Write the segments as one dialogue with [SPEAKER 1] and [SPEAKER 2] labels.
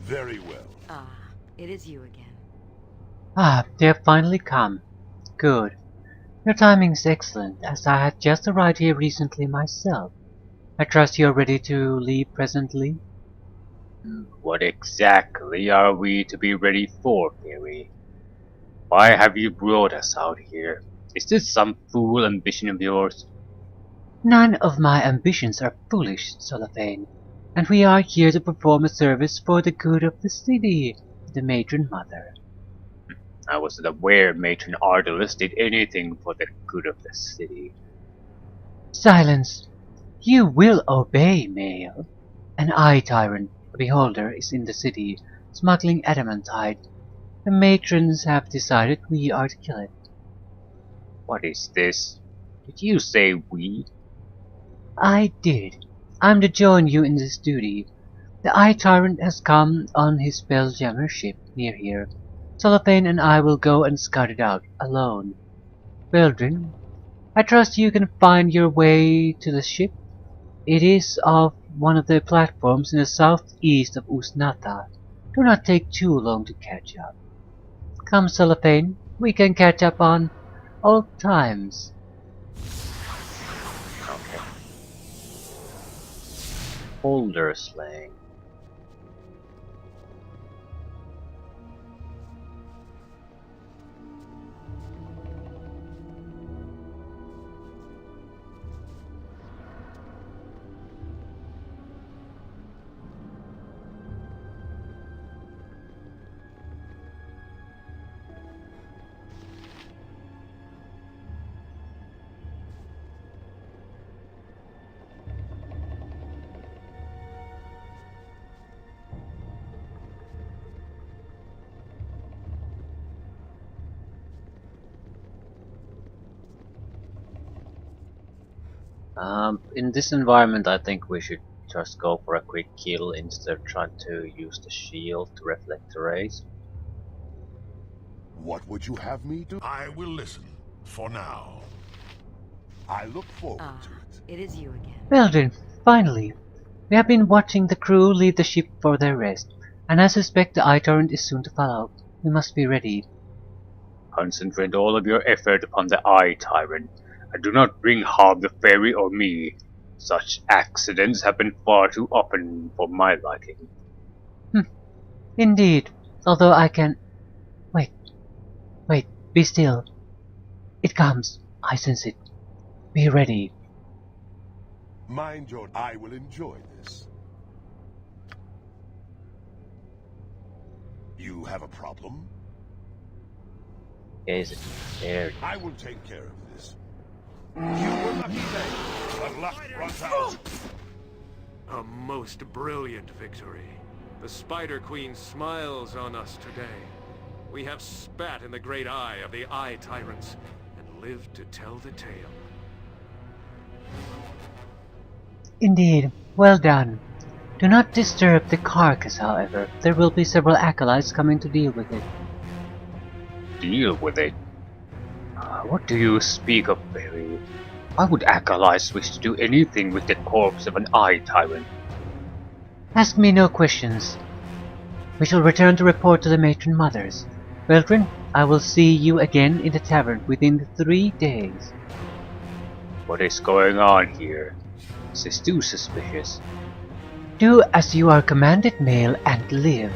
[SPEAKER 1] Very well.
[SPEAKER 2] Ah, it is you again.
[SPEAKER 3] Ah, they have finally come. Good. Your timing is excellent, as I had just arrived here recently myself. I trust you are ready to leave presently?
[SPEAKER 4] What exactly are we to be ready for, Fairy? Why have you brought us out here? Is this some fool ambition of yours?
[SPEAKER 3] None of my ambitions are foolish, Solafane, and we are here to perform a service for the good of the city, the matron mother.
[SPEAKER 4] I wasn't aware Matron Ardalus did anything for the good of the city.
[SPEAKER 3] Silence! You will obey, Male. An eye tyrant, a beholder, is in the city, smuggling adamantite. The matrons have decided we are to kill it.
[SPEAKER 4] What is this? Did you say we?
[SPEAKER 3] I did. I'm to join you in this duty. The eye tyrant has come on his spelljammer ship near here. Solafane and I will go and scout it out, alone. Beldrin, I trust you can find your way to the ship. It is off one of the platforms in the southeast of Usnata. Do not take too long to catch up. Come, Cellophane, we can catch up on old times.
[SPEAKER 4] Okay. Boulder slaying. In this environment, I think we should just go for a quick kill instead of trying to use the shield to reflect the rays.
[SPEAKER 1] What would you have me do?
[SPEAKER 5] I will listen, for now.
[SPEAKER 1] I look forward
[SPEAKER 2] Ah,
[SPEAKER 1] to it.
[SPEAKER 2] it is you again.
[SPEAKER 3] Beldrin, finally! We have been watching the crew leave the ship for their rest, and I suspect the eye torrent is soon to follow. We must be ready.
[SPEAKER 4] Concentrate all of your effort upon the Eye Tyrant, and do not bring harm to Fairy or me. Such accidents happen far too often for my liking.
[SPEAKER 3] Indeed, although I can... Wait, be still. It comes. I sense it. Be ready.
[SPEAKER 1] Mind your... I will enjoy this. You have a problem?
[SPEAKER 4] Is it there?
[SPEAKER 1] I will take care of this. You were lucky then, but luck runs out.
[SPEAKER 5] A most brilliant victory. The Spider Queen smiles on us today. We have spat in the great eye of the Eye Tyrants, and lived to tell the tale.
[SPEAKER 3] Indeed, well done. Do not disturb the carcass, however. There will be several acolytes coming to deal with it.
[SPEAKER 4] Deal with it? What do you speak of, Fairy? Why would acolytes wish to do anything with the corpse of an Eye Tyrant?
[SPEAKER 3] Ask me no questions. We shall return to report to the matron mothers. Beldrin, I will see you again in the tavern within 3 days.
[SPEAKER 4] What is going on here? This is too suspicious.
[SPEAKER 3] Do as you are commanded, Male, and live.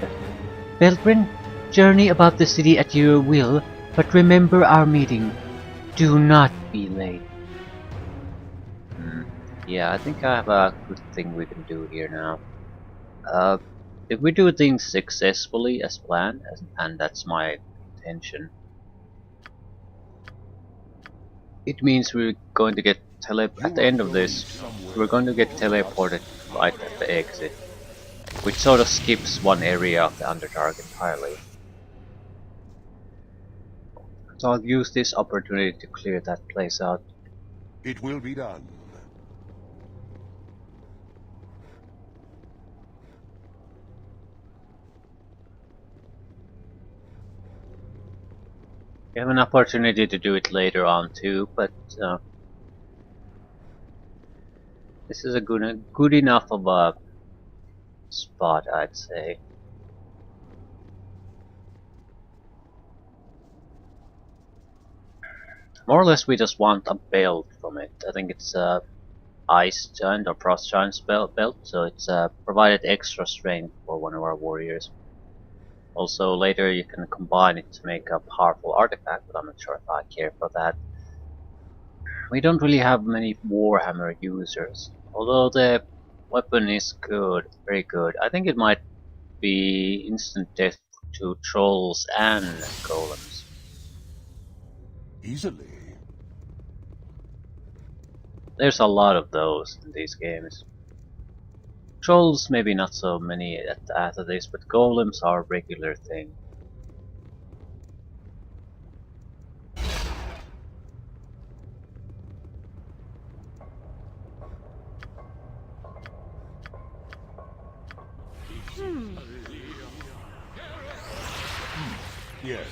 [SPEAKER 3] Beldrin, journey about the city at your will, but remember our meeting. Do not be late.
[SPEAKER 4] Yeah, I think I have a good thing we can do here now. If we do things successfully as planned, and that's my intention, it means we're going to get at the end of this, we're going to get teleported right at the exit, which sort of skips one area of the Underdark entirely. So I'll use this opportunity to clear that place out.
[SPEAKER 1] It will be done.
[SPEAKER 4] We have an opportunity to do it later on too, but this is a good enough of a spot, I'd say. More or less we just want a belt from it. I think it's a ice giant or frost giant belt, so it's provided extra strength for one of our warriors. Also later you can combine it to make a powerful artifact, but I'm not sure if I care for that. We don't really have many Warhammer users, although the weapon is good, very good. I think it might be instant death to trolls and golems.
[SPEAKER 1] Easily.
[SPEAKER 4] There's a lot of those in these games. Trolls maybe not so many after this, but golems are a regular thing.
[SPEAKER 1] Yes.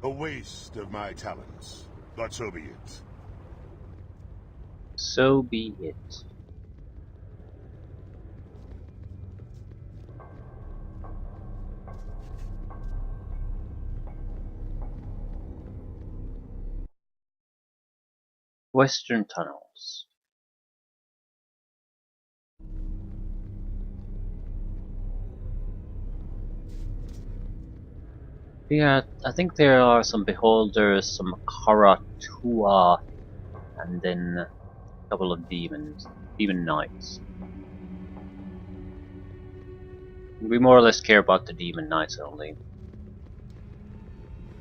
[SPEAKER 1] A waste of my talents, but so be it.
[SPEAKER 4] So be it. Western tunnels. Yeah, I think there are some beholders, some Karatua, and then a couple of demons, demon knights. We more or less care about the demon knights only.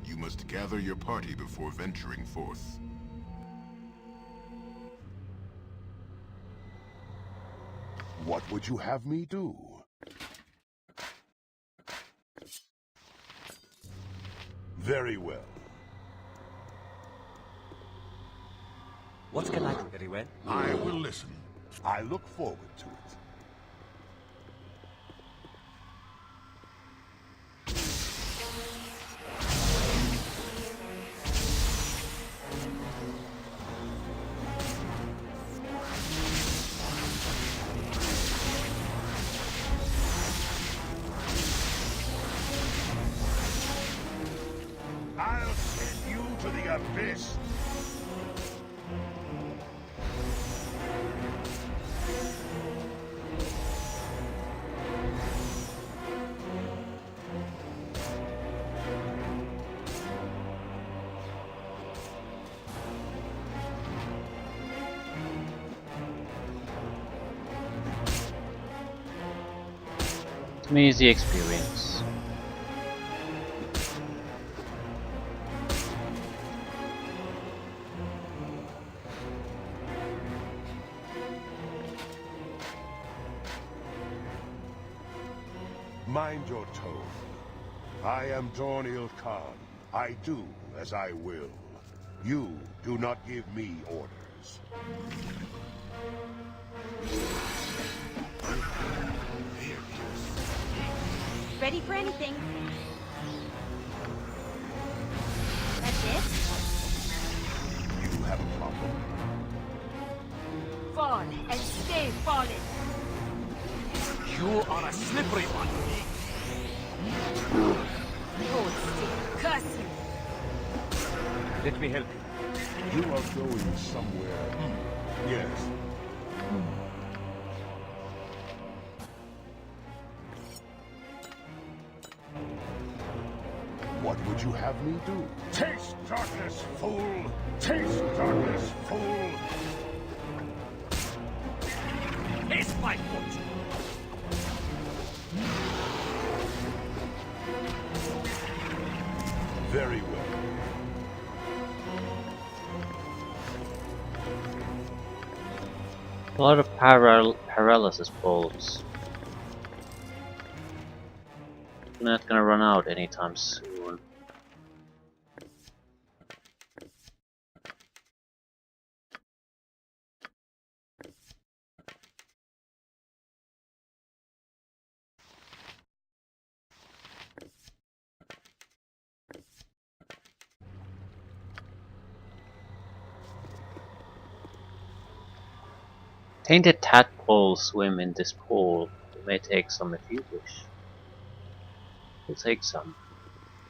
[SPEAKER 6] You must gather your party before venturing forth.
[SPEAKER 1] What would you have me do? Very well.
[SPEAKER 7] What can I do? Very well.
[SPEAKER 1] I will listen. I look forward to it. I'll send you to the abyss.
[SPEAKER 4] To me, it's the experience.
[SPEAKER 1] Mind your tone. I am Dorniel Khan. I do as I will. You do not give me orders.
[SPEAKER 8] Ready for anything. That's it?
[SPEAKER 1] You have a problem.
[SPEAKER 8] Fall and stay fallen.
[SPEAKER 7] You are a slippery one.
[SPEAKER 8] Hold still. Curse you.
[SPEAKER 7] Let me help you.
[SPEAKER 1] You are going somewhere. Yes. What would you have me do? Taste darkness, fool! Taste darkness, fool!
[SPEAKER 7] Taste my foot.
[SPEAKER 1] Very well.
[SPEAKER 4] A lot of paralysis bolts. Not gonna run out anytime soon. Tainted tadpoles swim in this pool. You may take some if you wish. We'll take some.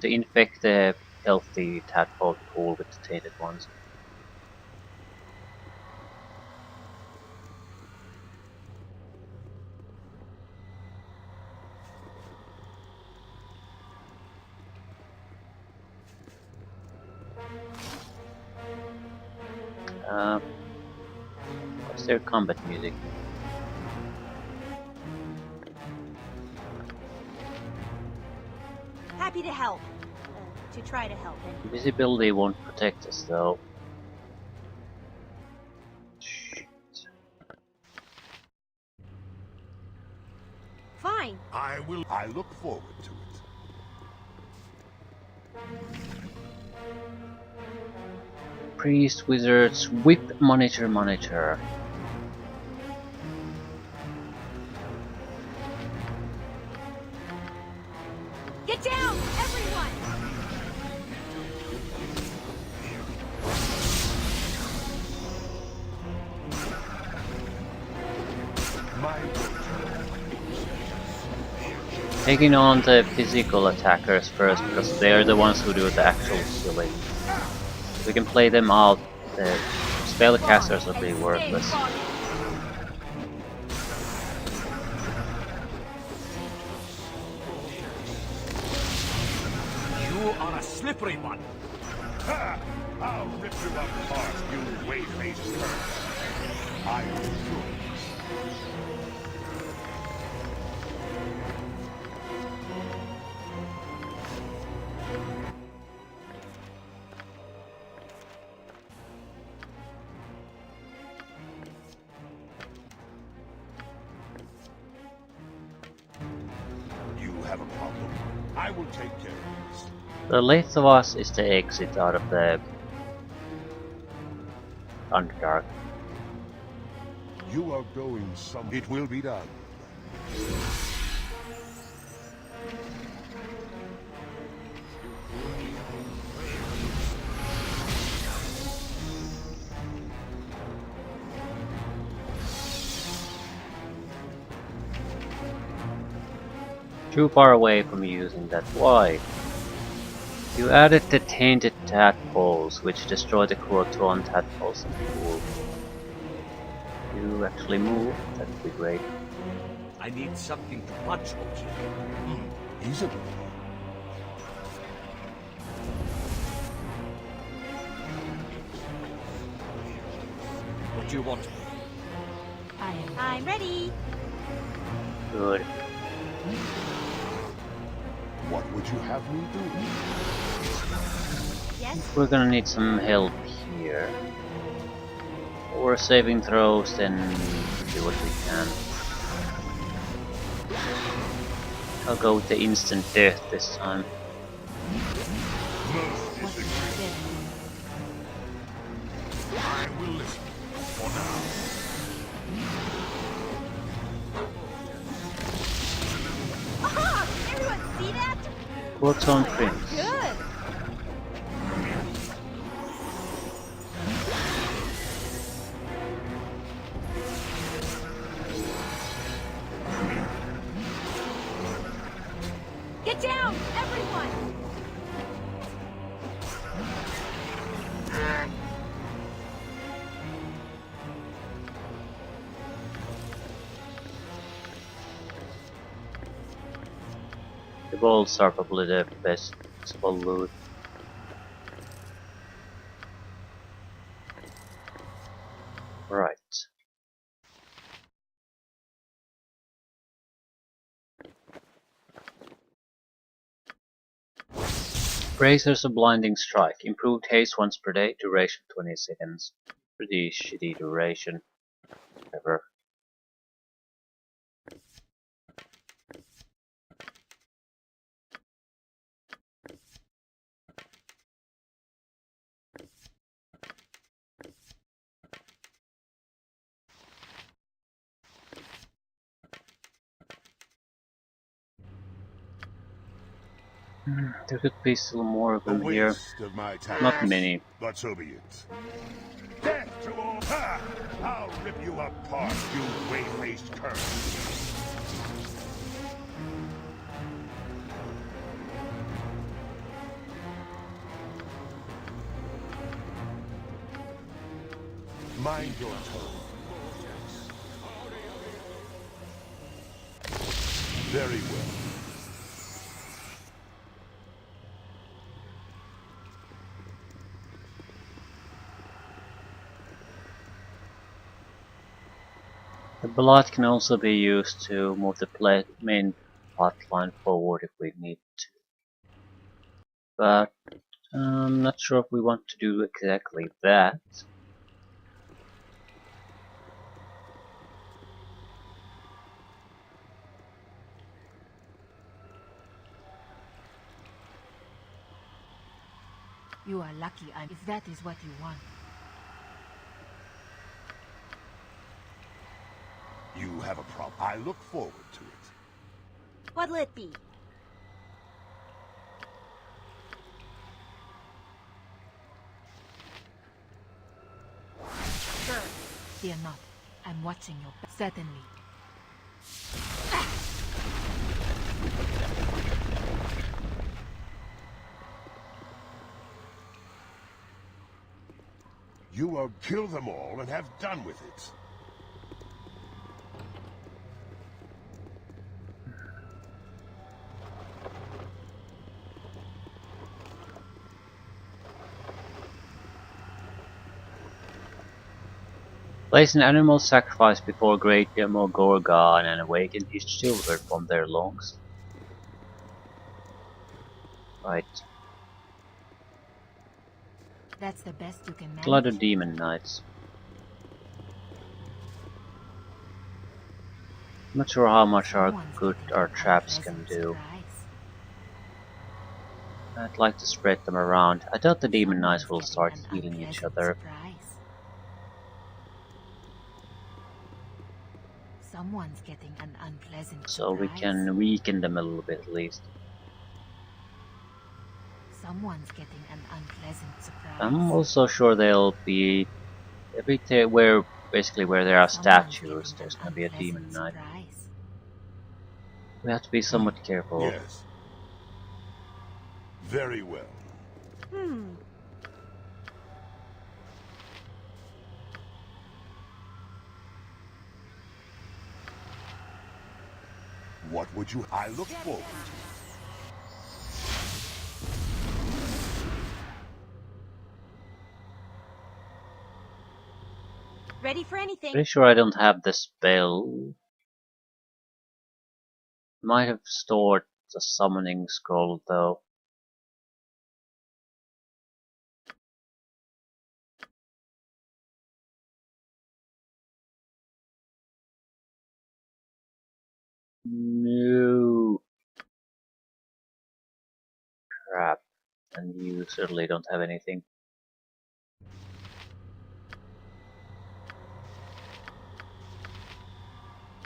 [SPEAKER 4] to infect the healthy tadpole pool with the tainted ones. What's their combat music?
[SPEAKER 8] Happy to help. To try to help. And
[SPEAKER 4] Visibility won't protect us though.
[SPEAKER 8] fine.
[SPEAKER 1] I look forward to it.
[SPEAKER 4] Priest, wizards, whip, monitor.
[SPEAKER 8] Get down, everyone!
[SPEAKER 4] Taking on the physical attackers first, because they're the ones who do the actual killing. We can play them out. The spellcasters will be worthless.
[SPEAKER 7] You are a slippery one.
[SPEAKER 1] Ha! I'll rip you apart, you wave-faced curse. I will show you. You have a problem. I will take care of this.
[SPEAKER 4] The length of us is the exit out of the Underdark.
[SPEAKER 1] You are going some. It will be done.
[SPEAKER 4] Too far away from using that. Why? You added the tainted tadpoles, which destroy the Kuo-toan tadpoles in the pool. You actually move, that would be great.
[SPEAKER 7] I need something to punch on.
[SPEAKER 1] Easily.
[SPEAKER 7] What do you want?
[SPEAKER 8] I'm ready.
[SPEAKER 4] Good.
[SPEAKER 1] What would you have me do?
[SPEAKER 8] Yes?
[SPEAKER 4] We're gonna need some help here. Or saving throws, then do what we can. I'll go with the instant death this time.
[SPEAKER 1] Most disagreeable. I will listen for now.
[SPEAKER 8] Aha! Everyone see that?
[SPEAKER 4] Kuo-toan Prince.
[SPEAKER 8] Good. Get down, everyone!
[SPEAKER 4] The bolts are probably the best possible loot. Right. Bracers of Blinding Strike. Improved haste once per day, duration 20 seconds. Pretty shitty duration. Ever. There could be still more of
[SPEAKER 1] The
[SPEAKER 4] them here.
[SPEAKER 1] waste of my time.
[SPEAKER 4] Not many.
[SPEAKER 1] But so be it. Death to all! Ha! I'll rip you apart, you wave-faced curse. Mind your tone. Very well.
[SPEAKER 4] The blood can also be used to move the main plot line forward if we need to. But I'm not sure if we want to do exactly that.
[SPEAKER 2] You are lucky if that is what you want.
[SPEAKER 1] You have a problem. I look forward to it.
[SPEAKER 8] What'll it be? Sure.
[SPEAKER 2] Fear not. I'm watching your back. Certainly.
[SPEAKER 1] You will kill them all and have done with it.
[SPEAKER 4] Place an animal sacrifice before Great Demogorgon and awaken his children from their lungs. Right.
[SPEAKER 2] That's the best you can manage.
[SPEAKER 4] A lot of demon knights. I'm not sure how much our traps can do. I'd like to spread them around. I doubt the demon knights will start healing each other.
[SPEAKER 2] Someone's getting an unpleasant
[SPEAKER 4] So we
[SPEAKER 2] surprise.
[SPEAKER 4] can weaken them a little bit at least.
[SPEAKER 2] Someone's getting an unpleasant surprise.
[SPEAKER 4] I'm also sure they'll be basically where there are statues, there's gonna be a demon knight. We have to be somewhat careful.
[SPEAKER 1] Yes. Very well. What would you... I look forward to it.
[SPEAKER 8] Ready for anything?
[SPEAKER 4] Pretty sure I don't have the spell. Might have stored the summoning scroll though. No. Crap. And you certainly don't have anything.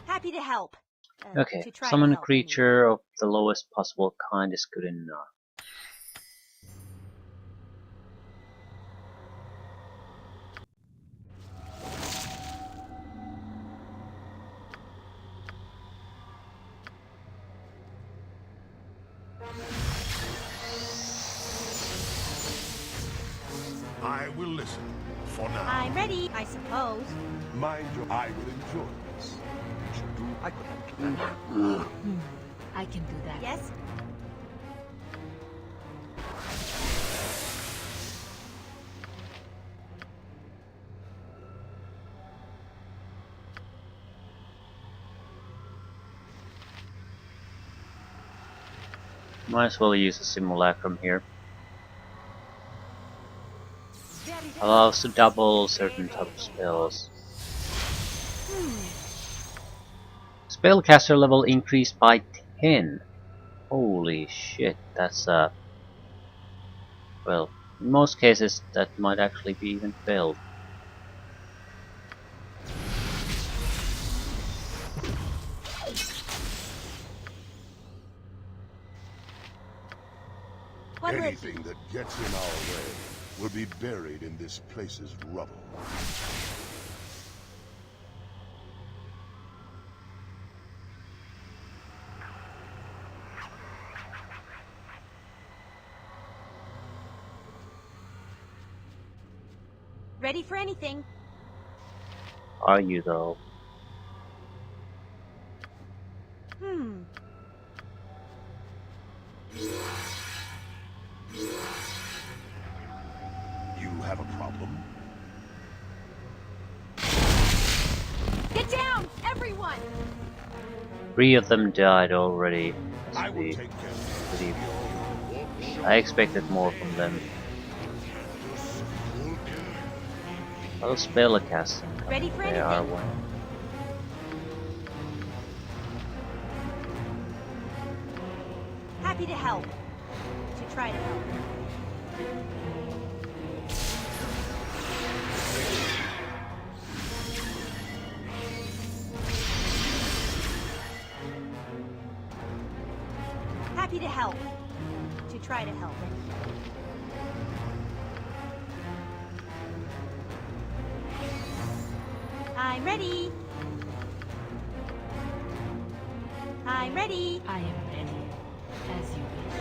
[SPEAKER 8] Happy to help.
[SPEAKER 4] Okay,
[SPEAKER 8] To try to
[SPEAKER 4] summon a
[SPEAKER 8] help
[SPEAKER 4] creature of the lowest possible kind is good enough.
[SPEAKER 1] I will listen. For now.
[SPEAKER 8] I'm ready, I suppose.
[SPEAKER 1] Mind your... I will enjoy this.
[SPEAKER 2] I can do that.
[SPEAKER 8] Yes?
[SPEAKER 4] Might as well use a simulacrum here. Allows to double certain type of spells. Spellcaster level increased by 10. Holy shit, that's well, in most cases that might actually be even failed.
[SPEAKER 1] Anything that gets in our way will be buried in this place's rubble.
[SPEAKER 8] Ready for anything?
[SPEAKER 4] are you though?
[SPEAKER 8] Hmm.
[SPEAKER 1] You have a problem?
[SPEAKER 8] Get down, everyone!
[SPEAKER 4] 3 of them died already.
[SPEAKER 1] I
[SPEAKER 4] Must
[SPEAKER 1] will
[SPEAKER 4] be
[SPEAKER 1] take care
[SPEAKER 4] pretty.
[SPEAKER 1] of
[SPEAKER 4] I expected more from them. How does spell casting come
[SPEAKER 8] Ready
[SPEAKER 4] in
[SPEAKER 8] for
[SPEAKER 4] there,
[SPEAKER 8] anything?
[SPEAKER 4] R1?
[SPEAKER 8] Happy to help. To try to help. Happy to help. To try to help. I'm ready. I'm ready.
[SPEAKER 2] I am ready. As you wish.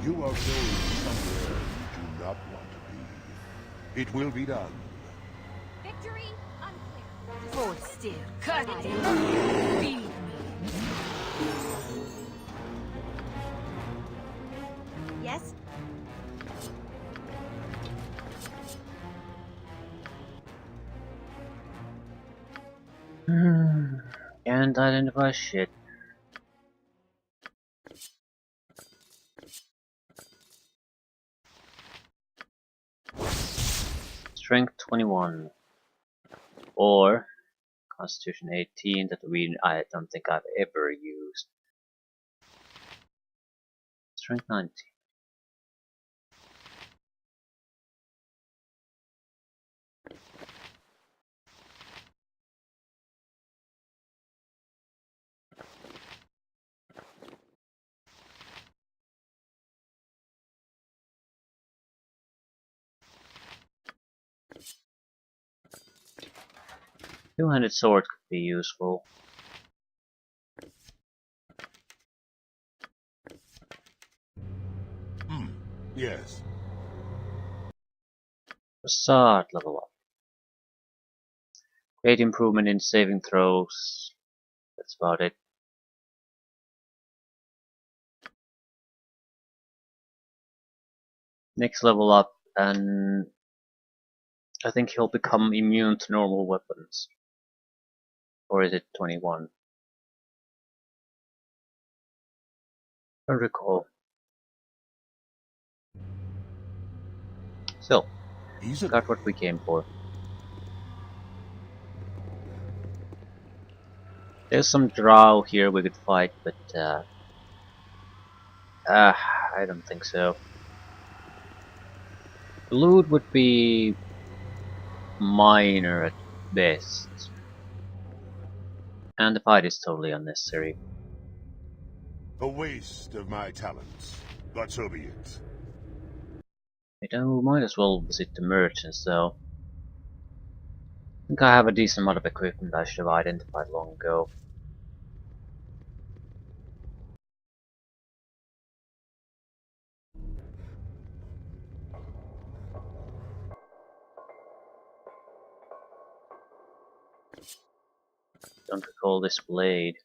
[SPEAKER 1] You are going somewhere you do not want to be. It will be done.
[SPEAKER 8] Victory unclear.
[SPEAKER 2] Hold still. Cut it. Feed me.
[SPEAKER 8] Yes?
[SPEAKER 4] Can't identify shit. Strength 21 or Constitution 18 that I don't think I've ever used. Strength 19. Two-handed sword could be useful.
[SPEAKER 1] Yes.
[SPEAKER 4] Facade level up. Great improvement in saving throws. That's about it. Next level up, and I think he'll become immune to normal weapons. Or is it 21? Don't recall. So,
[SPEAKER 1] Easily.
[SPEAKER 4] got what we came for. There's some drow here we could fight, but I don't think so. Loot would be minor at best. And the fight is totally unnecessary.
[SPEAKER 1] A waste of my talents. But so be it.
[SPEAKER 4] We might as well visit the merchants though. I think I have a decent amount of equipment I should have identified long ago. Don't recall this blade.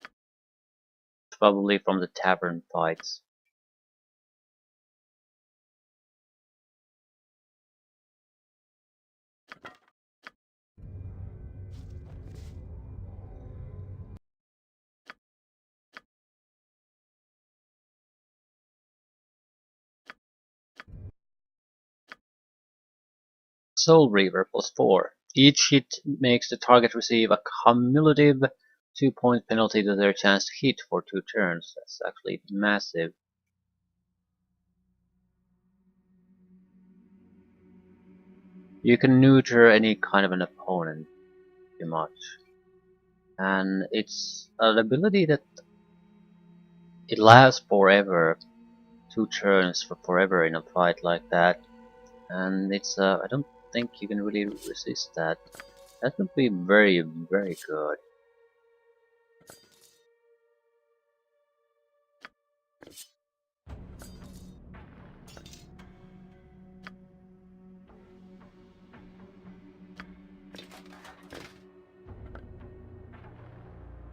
[SPEAKER 4] It's probably from the tavern fights. Soul Reaver +4. Each hit makes the target receive a cumulative 2-point penalty to their chance to hit for 2 turns. That's actually massive. You can neuter any kind of an opponent, pretty much. And it's an ability that it lasts forever. 2 turns for forever in a fight like that. And it's I don't think you can really resist that. That would be very, very good.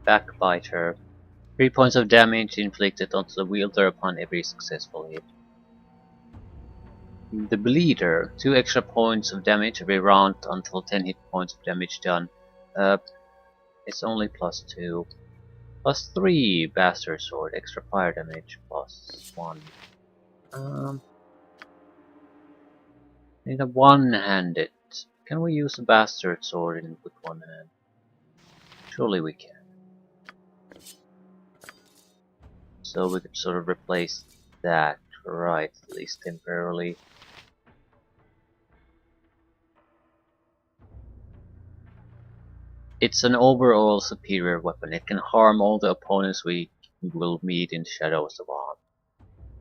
[SPEAKER 4] Backbiter. 3 points of damage inflicted onto the wielder upon every successful hit. The Bleeder. 2 extra points of damage every round until 10 hit points of damage done. It's only +2. +3 Bastard Sword. Extra fire damage. +1. Need a one-handed. Can we use a Bastard Sword with one hand? Surely we can. So we could sort of replace that, right, at least temporarily. It's an overall superior weapon. It can harm all the opponents we will meet in Shadows of Arm.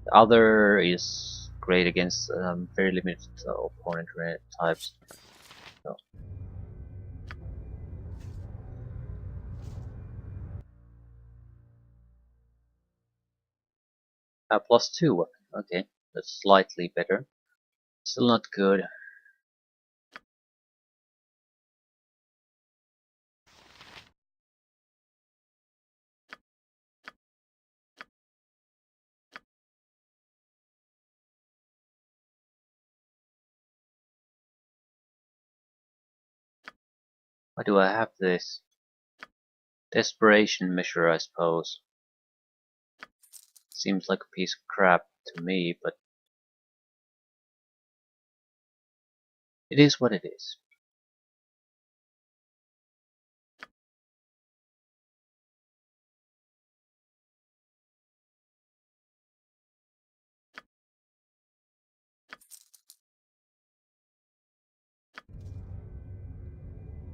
[SPEAKER 4] The other is great against very limited opponent types. So. +2 weapon. Okay, that's slightly better. Still not good. Why do I have this? Desperation measure, I suppose. Seems like a piece of crap to me, but it is what it is.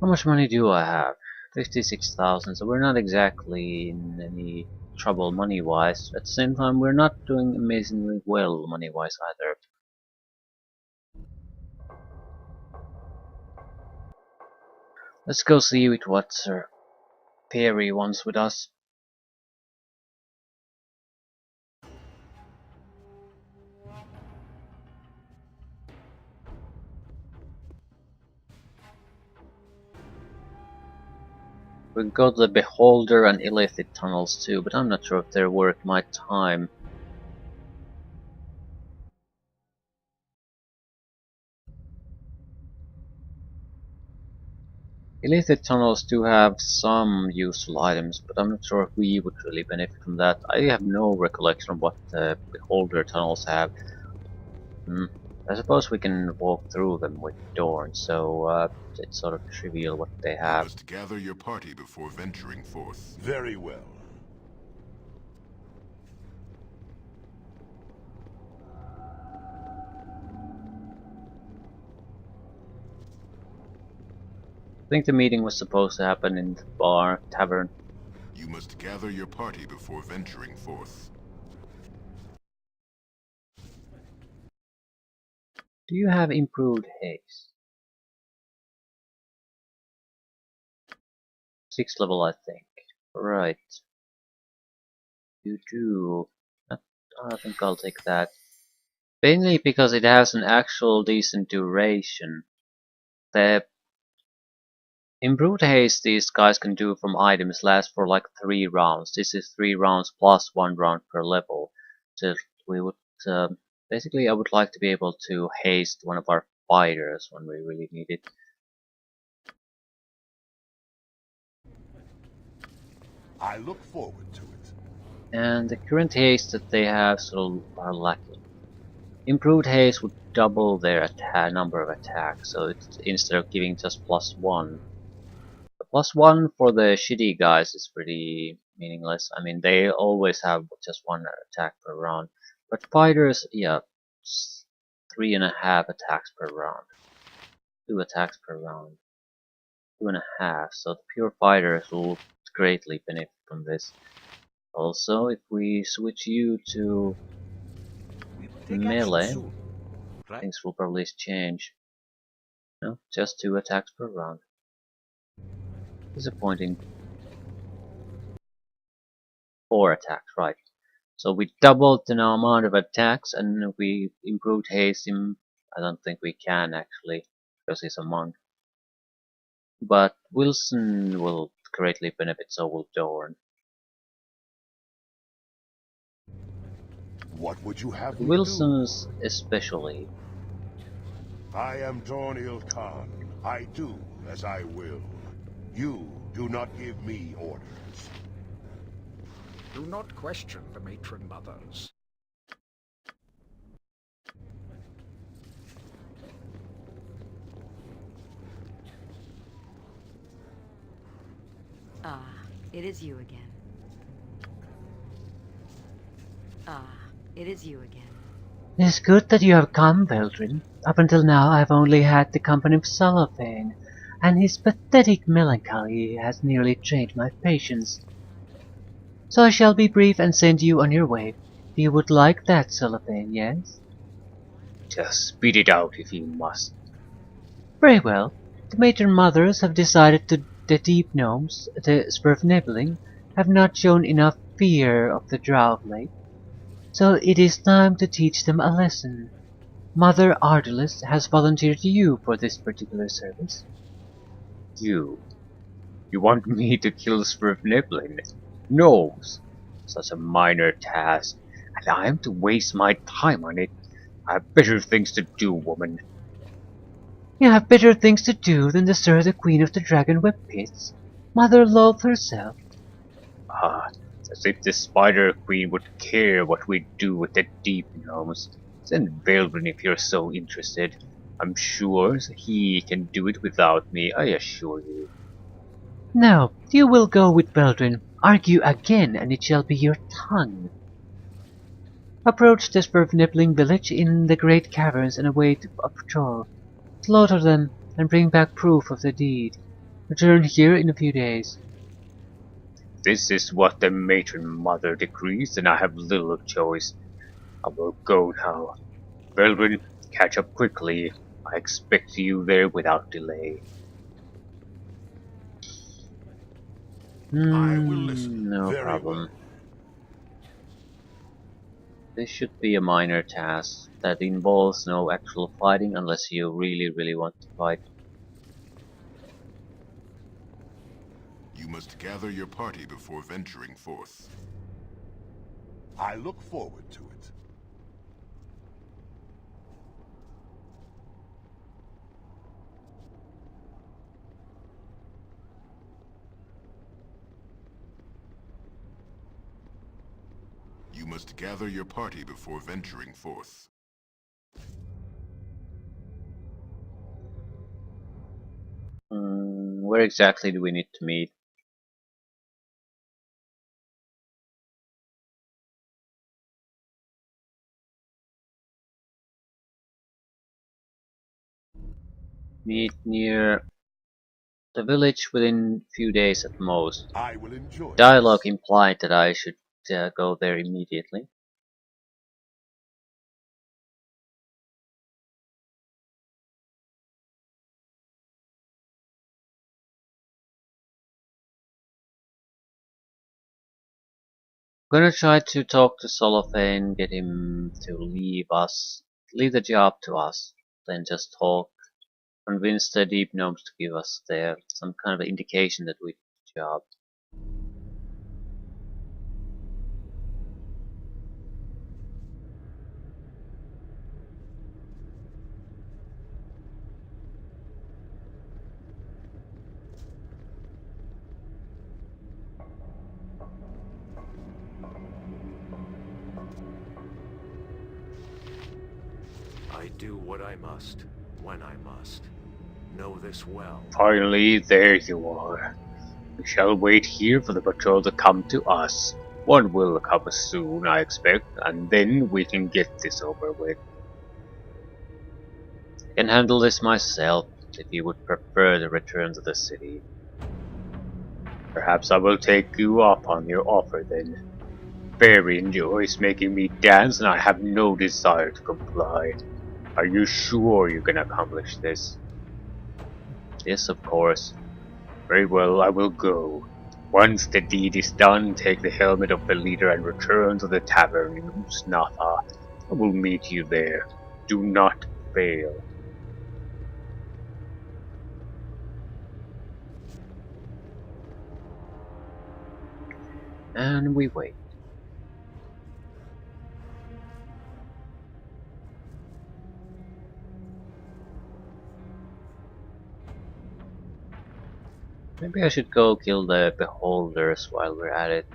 [SPEAKER 4] How much money do I have? 56,000, so we're not exactly in any trouble money-wise. At the same time, we're not doing amazingly well money-wise either. Let's go see what Sir Perry wants with us. We got the Beholder and Illithid tunnels too, but I'm not sure if they're worth my time. Illithid tunnels do have some useful items, but I'm not sure if we would really benefit from that. I have no recollection of what the Beholder tunnels have. I suppose we can walk through them with Dorn, so it's sort of trivial what they
[SPEAKER 6] You
[SPEAKER 4] have.
[SPEAKER 6] must gather your party before venturing forth.
[SPEAKER 1] Very well.
[SPEAKER 4] I think the meeting was supposed to happen in the tavern.
[SPEAKER 6] You must gather your party before venturing forth.
[SPEAKER 4] Do you have improved haste? 6th level, I think. Right. You do. I think I'll take that. Mainly because it has an actual decent duration. The improved haste these guys can do from items lasts for like 3 rounds. This is 3 rounds plus 1 round per level. So we would basically I would like to be able to haste one of our fighters when we really need it.
[SPEAKER 1] I look forward to it.
[SPEAKER 4] And the current haste that they have sort of are lacking. Improved haste would double their number of attacks, so it's, instead of giving just +1. The +1 for the shitty guys is pretty meaningless. I mean, they always have just 1 attack per round. But fighters, yeah, 3.5 attacks per round. 2 attacks per round. 2.5, so the pure fighters will greatly benefit from this. Also, if we switch you to melee, things will probably change. No, just 2 attacks per round. Disappointing. 4 attacks, right. So we doubled the amount of attacks and we improved haste him. I don't think we can actually, because he's a monk. But Wilson will greatly benefits old Dorn.
[SPEAKER 1] What would you have me do?
[SPEAKER 4] Wilson's especially.
[SPEAKER 1] I am Dornil Khan. I do as I will. You do not give me orders.
[SPEAKER 7] Do not question the matron mothers.
[SPEAKER 2] Ah, it is you again. Ah, it is you again.
[SPEAKER 3] It is good that you have come, Veldrin. Up until now I have only had the company of Cellophane, and his pathetic melancholy has nearly drained my patience. So I shall be brief and send you on your way. You would like that, Cellophane, yes?
[SPEAKER 4] Just spit it out if you must.
[SPEAKER 3] Very well. The matron mothers have decided the deep gnomes, the Spurfnibbling, have not shown enough fear of the drow of late. So it is time to teach them a lesson. Mother Ardulus has volunteered you for this particular service.
[SPEAKER 4] You want me to kill Spurfniblin? No! Such a minor task, and I am to waste my time on it. I have better things to do, woman.
[SPEAKER 3] You have better things to do than to serve the Queen of the Dragonweb Pits, Mother Loth herself.
[SPEAKER 4] Ah, as if the Spider Queen would care what we do with the deep gnomes. Send Baldur if you're so interested. I'm sure he can do it without me, I assure you.
[SPEAKER 3] No, you will go with Beldrin. Argue again, and it shall be your tongue. Approach the Spurfnibbling village in the great caverns and await a patrol. Slaughter them, and bring back proof of the deed. Return here in a few days.
[SPEAKER 4] This is what the matron mother decrees, and I have little choice. I will go now. Veldrin, catch up quickly. I expect you there without delay.
[SPEAKER 1] I will listen.
[SPEAKER 4] No
[SPEAKER 1] Very
[SPEAKER 4] problem.
[SPEAKER 1] well.
[SPEAKER 4] This should be a minor task that involves no actual fighting unless you really want to fight.
[SPEAKER 6] You must gather your party before venturing forth.
[SPEAKER 1] I look forward to it.
[SPEAKER 6] You must gather your party before venturing forth.
[SPEAKER 4] Where exactly do we need to meet? Meet near the village within few days at most.
[SPEAKER 1] I will enjoy
[SPEAKER 4] Dialogue
[SPEAKER 1] this.
[SPEAKER 4] implied that I should go there immediately. Gonna try to talk to Solophane, get him to leave the job to us, then just talk, convince the deep gnomes to give us some kind of indication that we did the job.
[SPEAKER 5] I do what I must, when I must. Know this well.
[SPEAKER 4] Finally, there you are. We shall wait here for the patrol to come to us. One will come soon, I expect, and then we can get this over with. I can handle this myself, if you would prefer the return to the city. Perhaps I will take you up on your offer then. Barry enjoys making me dance, and I have no desire to comply. Are you sure you can accomplish this? Yes, of course. Very well, I will go. Once the deed is done, take the helmet of the leader and return to the tavern in Usnatha. I will meet you there. Do not fail.
[SPEAKER 3] And we wait. Maybe I should go kill the beholders while we're at it.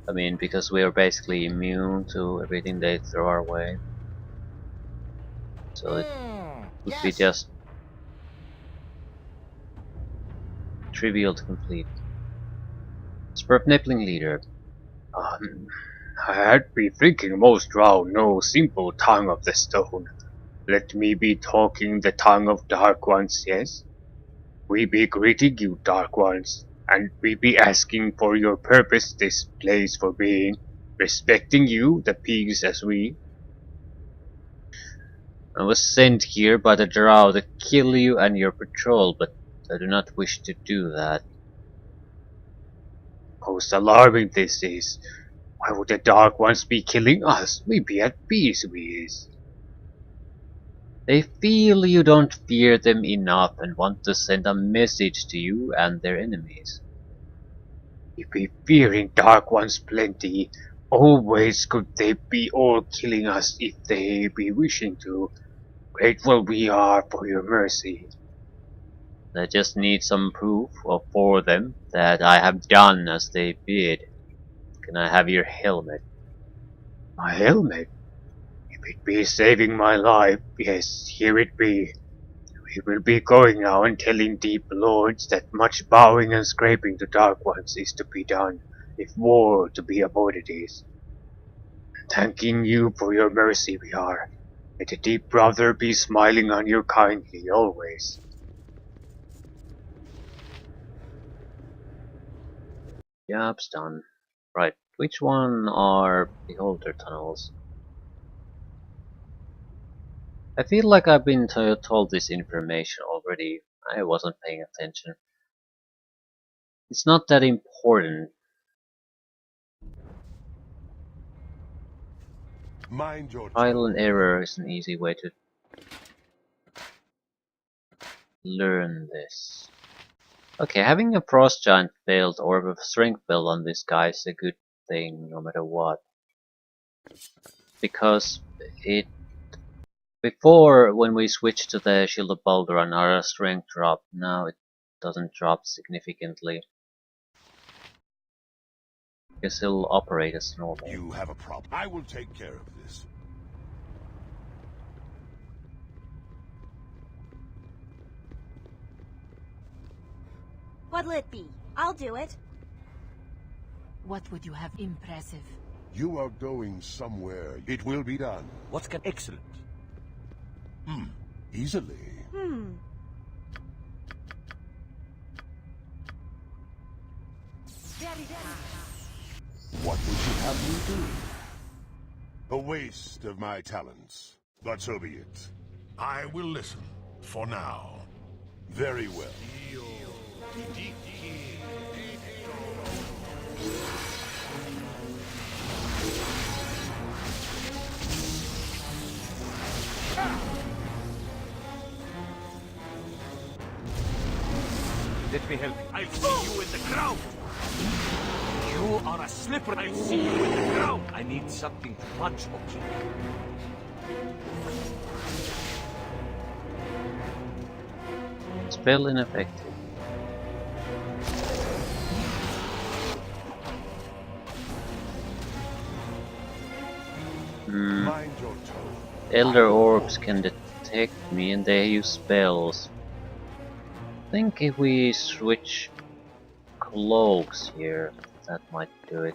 [SPEAKER 3] I mean, because we are basically immune to everything they throw our way. So it would be just trivial to complete. Spurpnippling leader. I had been thinking most drow know simple tongue of the stone. Let me be talking the tongue of dark ones, yes? We be greeting you, dark ones, and we be asking for your purpose this place for being, respecting you, the pigs as we. I was sent here by the drow to kill you and your patrol, but I do not wish to do that. Most alarming this is. Why would the Dark Ones be killing us? We be at peace with is. They feel you don't fear them enough and want to send a message to you and their enemies. We be fearing Dark Ones plenty. Always could they be all killing us if they be wishing to. Grateful we are for your mercy. I just need some proof for them that I have done as they bid. Can I have your helmet? My helmet? If it be saving my life, yes, here it be. We will be going now and telling deep lords that much bowing and scraping to dark ones is to be done, if war to be avoided is. Thanking you for your mercy we are. May the deep brother be smiling on you kindly always. Job's done. Right, which one are beholder tunnels? I feel like I've been told this information already. I wasn't paying attention. It's not that important.
[SPEAKER 1] Mind your
[SPEAKER 3] Trial and error is an easy way to learn this. Okay, having a frost giant build or a strength build on this guy is a good thing no matter what. Because it before, when we switched to the Shield of Baldur, our strength dropped. Now it doesn't drop significantly. Guess he'll operate as normal.
[SPEAKER 1] You have a problem. I will take care of this.
[SPEAKER 8] What'll it be? I'll do it.
[SPEAKER 2] What would you have impressive?
[SPEAKER 1] You are going somewhere. It will be done.
[SPEAKER 7] What's can excellent?
[SPEAKER 1] Easily. What would you have me do? A waste of my talents. But so be it.
[SPEAKER 6] I will listen, for now.
[SPEAKER 1] Very well.
[SPEAKER 7] Let me help you. I'll see you in the ground. You are a slipper. I'll see you in the ground. I need something to punch or kick.
[SPEAKER 3] Spell ineffective.
[SPEAKER 1] Mind your tone.
[SPEAKER 3] Elder orbs can detect me and they use spells. I think if we switch cloaks here, that might do it.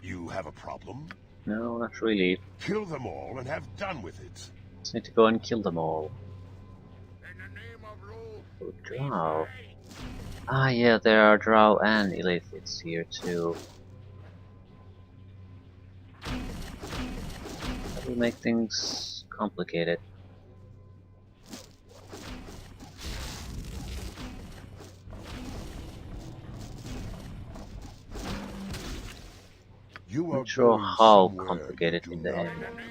[SPEAKER 1] You have a problem?
[SPEAKER 3] No, not really.
[SPEAKER 1] Kill them all and have done with it.
[SPEAKER 3] Just need to go and kill them all. Oh, drow. Ah, yeah, there are drow and illithids here too. That will make things complicated.
[SPEAKER 1] You are
[SPEAKER 4] Not sure
[SPEAKER 1] going
[SPEAKER 4] how
[SPEAKER 1] somewhere
[SPEAKER 4] complicated
[SPEAKER 1] you
[SPEAKER 4] in
[SPEAKER 1] do
[SPEAKER 4] the
[SPEAKER 1] not
[SPEAKER 4] end.
[SPEAKER 1] want to be.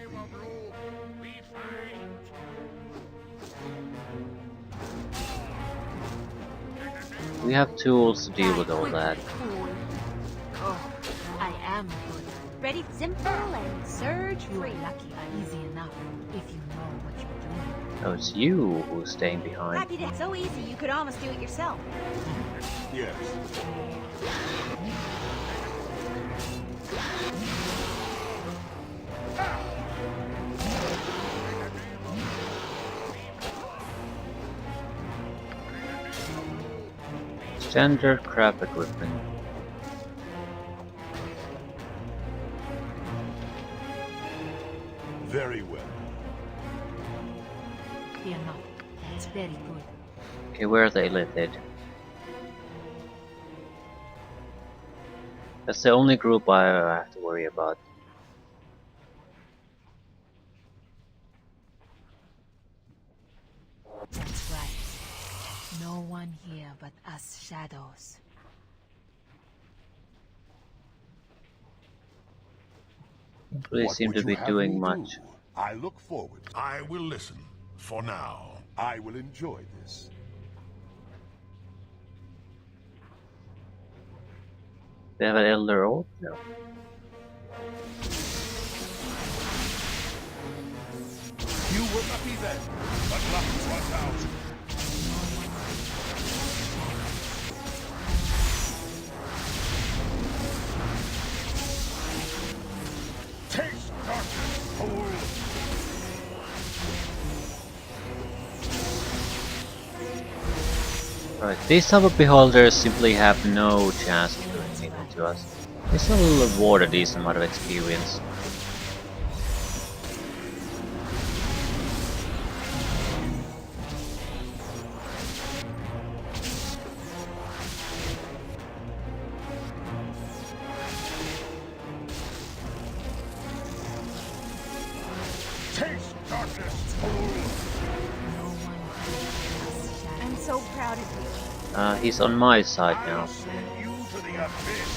[SPEAKER 4] We have tools to deal
[SPEAKER 2] Die
[SPEAKER 4] with all
[SPEAKER 2] quickly,
[SPEAKER 4] that.
[SPEAKER 2] fool. Oh, I am good.
[SPEAKER 8] Ready, simple, and surge
[SPEAKER 2] You
[SPEAKER 8] free.
[SPEAKER 2] are lucky. Easy enough if you know what you're doing.
[SPEAKER 4] Oh, it's you who's staying behind.
[SPEAKER 8] Happy to. So easy, you could almost do it yourself.
[SPEAKER 1] Yes.
[SPEAKER 4] Standard crab equipment.
[SPEAKER 1] Very well.
[SPEAKER 2] Fear not. That's very good.
[SPEAKER 4] Okay, where are they listed? That's the only group I have to worry about.
[SPEAKER 2] That's right. No one here but us shadows.
[SPEAKER 4] Don't really
[SPEAKER 1] What
[SPEAKER 4] seem
[SPEAKER 1] would
[SPEAKER 4] to
[SPEAKER 1] you
[SPEAKER 4] be
[SPEAKER 1] have
[SPEAKER 4] doing
[SPEAKER 1] me
[SPEAKER 4] much.
[SPEAKER 1] do? I look forward.
[SPEAKER 6] I will listen, for now.
[SPEAKER 1] I will enjoy this.
[SPEAKER 4] They have an elder oath? No.
[SPEAKER 1] You were lucky then, but luck was out. Taste darkness, fool!
[SPEAKER 4] Right, these type of beholders simply have no chance of doing anything to us. They still award a decent amount of experience.
[SPEAKER 1] Taste darkness, fool!
[SPEAKER 8] I'm so proud of you.
[SPEAKER 4] He's on my side now.
[SPEAKER 1] I'll send you to the abyss.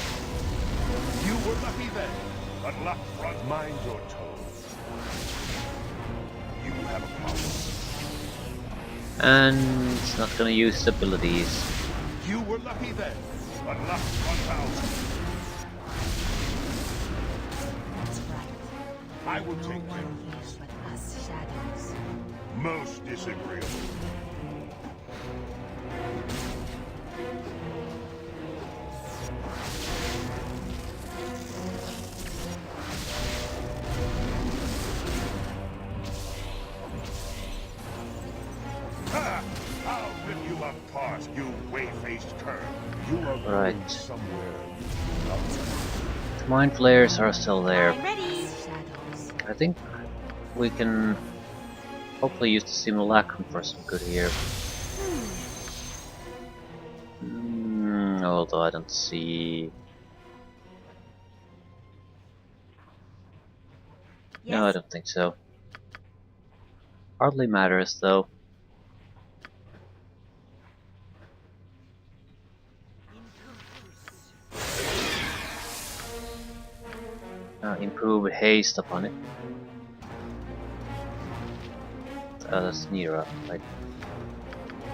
[SPEAKER 1] You were lucky then, but luck brought mind your toes. You have a problem.
[SPEAKER 4] And it's not gonna use abilities.
[SPEAKER 1] You were lucky then, but luck was out.
[SPEAKER 2] That's right.
[SPEAKER 1] I will
[SPEAKER 2] No
[SPEAKER 1] take care
[SPEAKER 2] one
[SPEAKER 1] of
[SPEAKER 2] here
[SPEAKER 1] this.
[SPEAKER 2] but us shadows.
[SPEAKER 1] Most disagreeable. Ha! I'll rip you apart, you way-faced cur. You are going
[SPEAKER 4] Right.
[SPEAKER 1] somewhere.
[SPEAKER 4] Mind flayers are still there.
[SPEAKER 8] I'm ready.
[SPEAKER 2] Shadows.
[SPEAKER 4] I think we can hopefully use the simulacrum for some good here. Although I don't see. No, I
[SPEAKER 8] Yes.
[SPEAKER 4] don't think so. Hardly matters though. Improve haste upon it. That's Nira, right?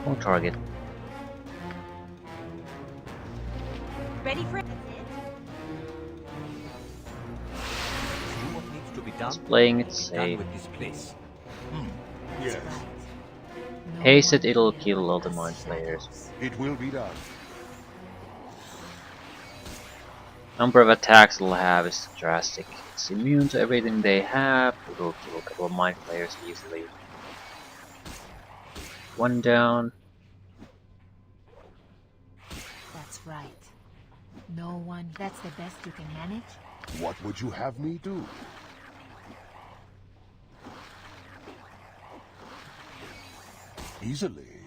[SPEAKER 4] On target.
[SPEAKER 8] Ready for it?
[SPEAKER 7] Do what needs to be done.
[SPEAKER 4] It's playing it
[SPEAKER 7] Be done
[SPEAKER 4] safe.
[SPEAKER 7] with this place.
[SPEAKER 1] Yes,
[SPEAKER 2] No
[SPEAKER 4] Haste it,
[SPEAKER 2] one
[SPEAKER 4] it'll
[SPEAKER 2] here
[SPEAKER 4] kill all
[SPEAKER 2] but
[SPEAKER 4] the
[SPEAKER 2] us
[SPEAKER 4] mind flayers.
[SPEAKER 2] shadows.
[SPEAKER 1] it will be done.
[SPEAKER 4] Number of attacks it'll have is drastic. It's immune to everything they have. It'll kill a couple of mind flayers easily. One down.
[SPEAKER 2] That's right. No one. That's the best you can manage.
[SPEAKER 1] What would you have me do? Easily.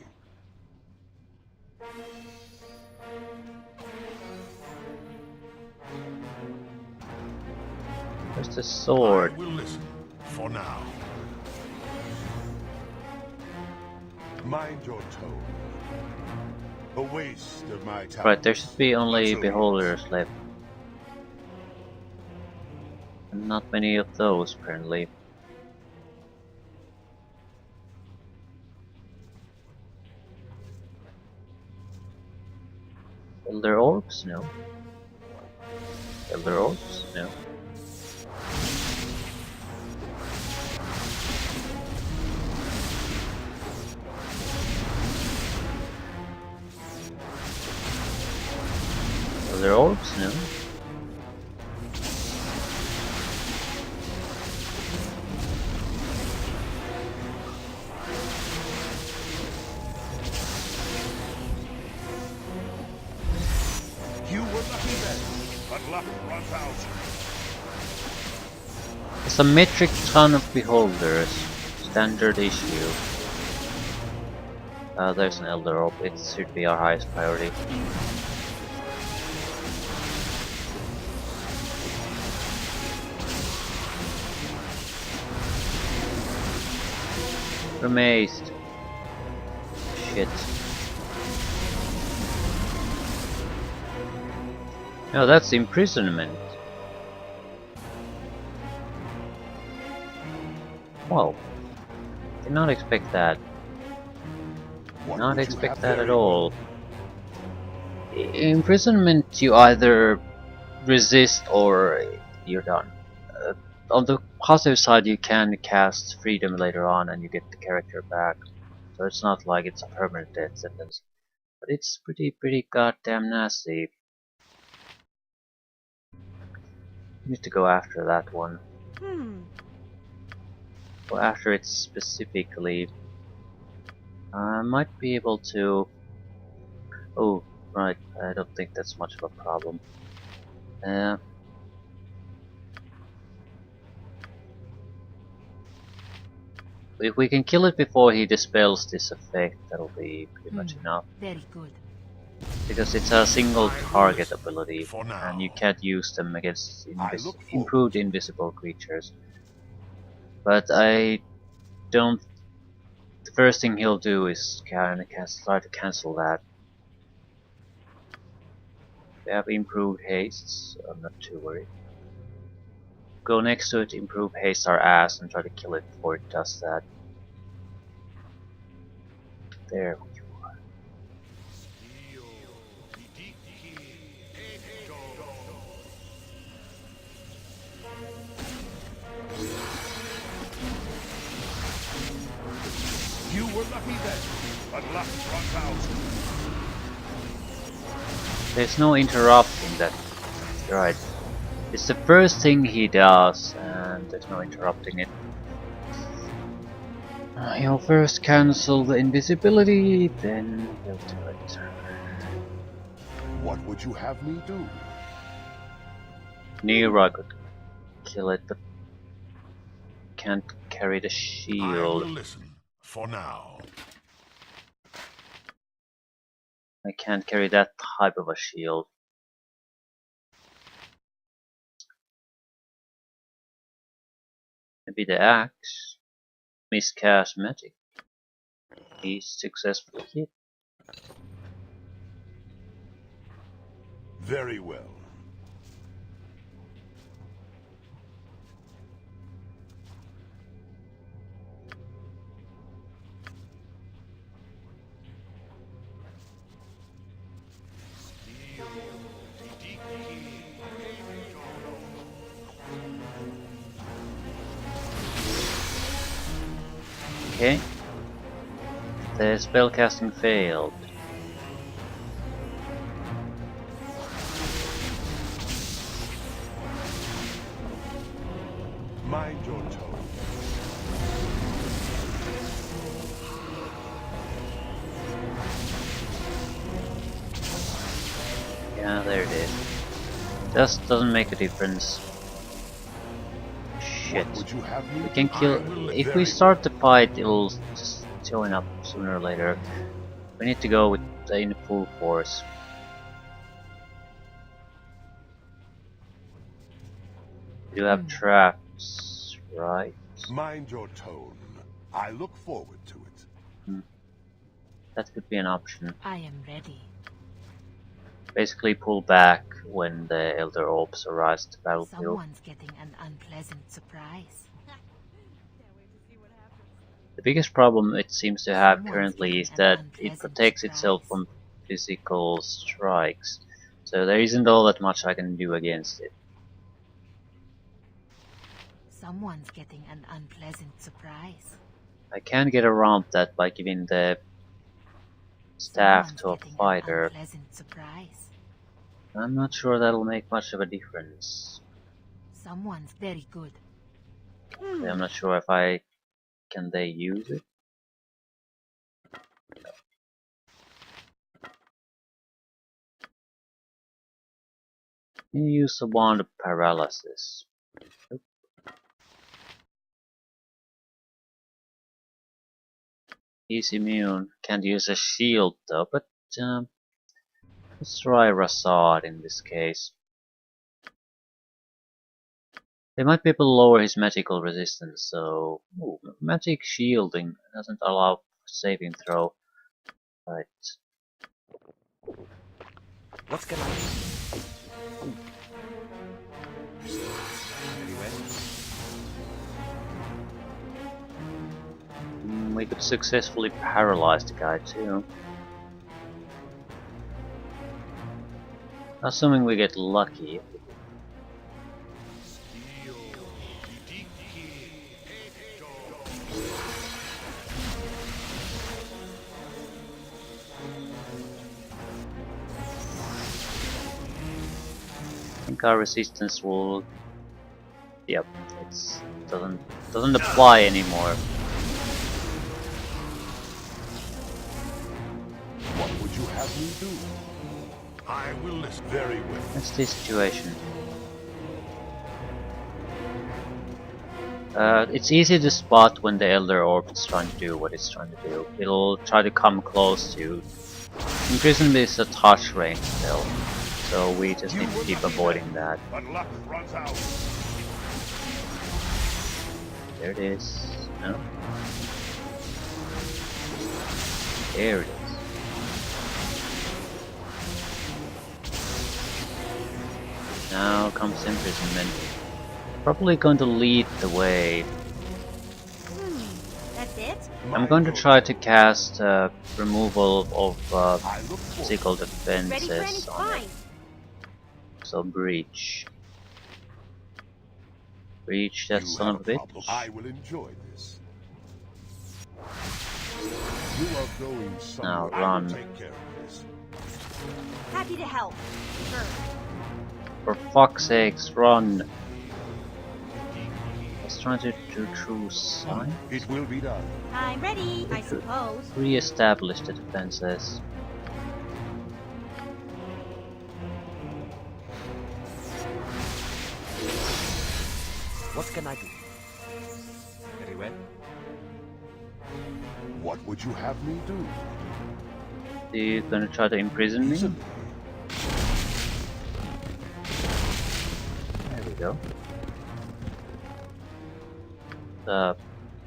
[SPEAKER 4] Where's the sword?
[SPEAKER 6] I will listen, for now.
[SPEAKER 1] Mind your tone. A waste of my time.
[SPEAKER 4] Right, there should be only beholders left. Not many of those, apparently. Elder orbs? No. Elder orbs? No. Elder orbs? No.
[SPEAKER 1] You were lucky then, but luck runs out.
[SPEAKER 4] It's a metric ton of beholders. Standard issue. There's an Elder Orb. It should be our highest priority. Amazed. Shit. No, that's imprisonment. Whoa. Did not expect that.
[SPEAKER 1] What
[SPEAKER 4] Not
[SPEAKER 1] would you
[SPEAKER 4] expect
[SPEAKER 1] have
[SPEAKER 4] that
[SPEAKER 1] there?
[SPEAKER 4] at all. Imprisonment, you either resist or you're done. On the positive side, you can cast freedom later on and you get the character back. So it's not like it's a permanent death sentence. But it's pretty goddamn nasty. Need to go after that one. Go after it specifically. I might be able to... Oh, right, I don't think that's much of a problem. If we can kill it before he dispels this effect, that'll be pretty much enough.
[SPEAKER 2] Very good.
[SPEAKER 4] Because it's a single target ability,
[SPEAKER 6] For now.
[SPEAKER 4] and you can't use them against
[SPEAKER 1] I look forward
[SPEAKER 4] improved
[SPEAKER 1] to it.
[SPEAKER 4] invisible creatures. But I don't... The first thing he'll do is try to cancel that. We have improved haste, so I'm not too worried. Go next to it, improve haste our ass, and try to kill it before it does that. There you are.
[SPEAKER 1] You were lucky then, but luck runs out.
[SPEAKER 4] There's no interrupting that. Right. It's the first thing he does, and there's no interrupting it. He'll first cancel the invisibility, then he'll do it.
[SPEAKER 1] What would you have me do?
[SPEAKER 4] Near I could kill it, but can't carry the
[SPEAKER 6] I will
[SPEAKER 4] shield.
[SPEAKER 6] listen. For now.
[SPEAKER 4] I can't carry that type of a shield. Maybe the axe. Miscast magic. He's successfully hit.
[SPEAKER 1] Very well.
[SPEAKER 4] Okay. The spellcasting failed.
[SPEAKER 1] Mind your tone.
[SPEAKER 4] Yeah, there it is. Just doesn't make a difference. Shit.
[SPEAKER 1] What would you have me
[SPEAKER 4] We can
[SPEAKER 1] do?
[SPEAKER 4] kill... If we
[SPEAKER 1] Very
[SPEAKER 4] start the fight, it'll just join up sooner or later. We need to go with in full force. You have traps, right?
[SPEAKER 1] Mind your tone. I look forward to it.
[SPEAKER 4] That could be an option.
[SPEAKER 2] I am ready.
[SPEAKER 4] basically pull back when the Elder Orbs arrive at the battlefield.
[SPEAKER 2] Someone's getting an unpleasant surprise.
[SPEAKER 4] The biggest problem it seems to have
[SPEAKER 2] Someone's
[SPEAKER 4] currently is
[SPEAKER 2] getting an
[SPEAKER 4] that it
[SPEAKER 2] unpleasant
[SPEAKER 4] protects itself
[SPEAKER 2] surprise.
[SPEAKER 4] from physical strikes, so there isn't all that much I can do against it.
[SPEAKER 2] Someone's getting an unpleasant surprise.
[SPEAKER 4] I can get around that by giving the staff
[SPEAKER 2] Someone's
[SPEAKER 4] to a
[SPEAKER 2] getting an
[SPEAKER 4] fighter.
[SPEAKER 2] unpleasant surprise.
[SPEAKER 4] I'm not sure that'll make much of a difference.
[SPEAKER 2] Someone's very good.
[SPEAKER 4] I'm not sure if I can they use it. Can you use the wand of paralysis? Nope. He's immune. Can't use a shield though, but let's try Rasad in this case. They might be able to lower his magical resistance, so ooh, magic shielding doesn't allow saving throw. Right.
[SPEAKER 7] What's gonna happen? Anyway,
[SPEAKER 4] We could successfully paralyze the guy too. Assuming we get lucky. I think our resistance will. Yep, it doesn't apply anymore.
[SPEAKER 1] What would you have me do? I will listen very well.
[SPEAKER 4] That's the situation. It's easy to spot when the Elder Orb is trying to do what it's trying to do. It'll try to come close to. Imprisonment is a touch range spell, so we just need to keep avoiding that.
[SPEAKER 1] But luck runs out.
[SPEAKER 4] There it is. No. There it is. Now comes imprisonment. Probably going to lead the way.
[SPEAKER 8] That's it?
[SPEAKER 4] I'm going to try to cast removal of
[SPEAKER 1] I look forward.
[SPEAKER 4] physical
[SPEAKER 8] Ready for any
[SPEAKER 4] defenses on it.
[SPEAKER 8] fine.
[SPEAKER 4] So breach. Breach that
[SPEAKER 1] You
[SPEAKER 4] son
[SPEAKER 1] have
[SPEAKER 4] of a
[SPEAKER 1] problem.
[SPEAKER 4] bitch.
[SPEAKER 1] I will enjoy this. You are going somewhere.
[SPEAKER 4] Now
[SPEAKER 1] I
[SPEAKER 4] run.
[SPEAKER 1] will take care of this.
[SPEAKER 8] Happy to help. Sure.
[SPEAKER 4] For fuck's sakes, run! Let's try to do true sign.
[SPEAKER 1] It will be done.
[SPEAKER 8] I'm ready, I suppose.
[SPEAKER 4] Re-establish the defenses.
[SPEAKER 7] what can I do? Very well.
[SPEAKER 1] What would you have me do?
[SPEAKER 4] Are you gonna try to imprison me?
[SPEAKER 1] Easily.
[SPEAKER 4] There we go.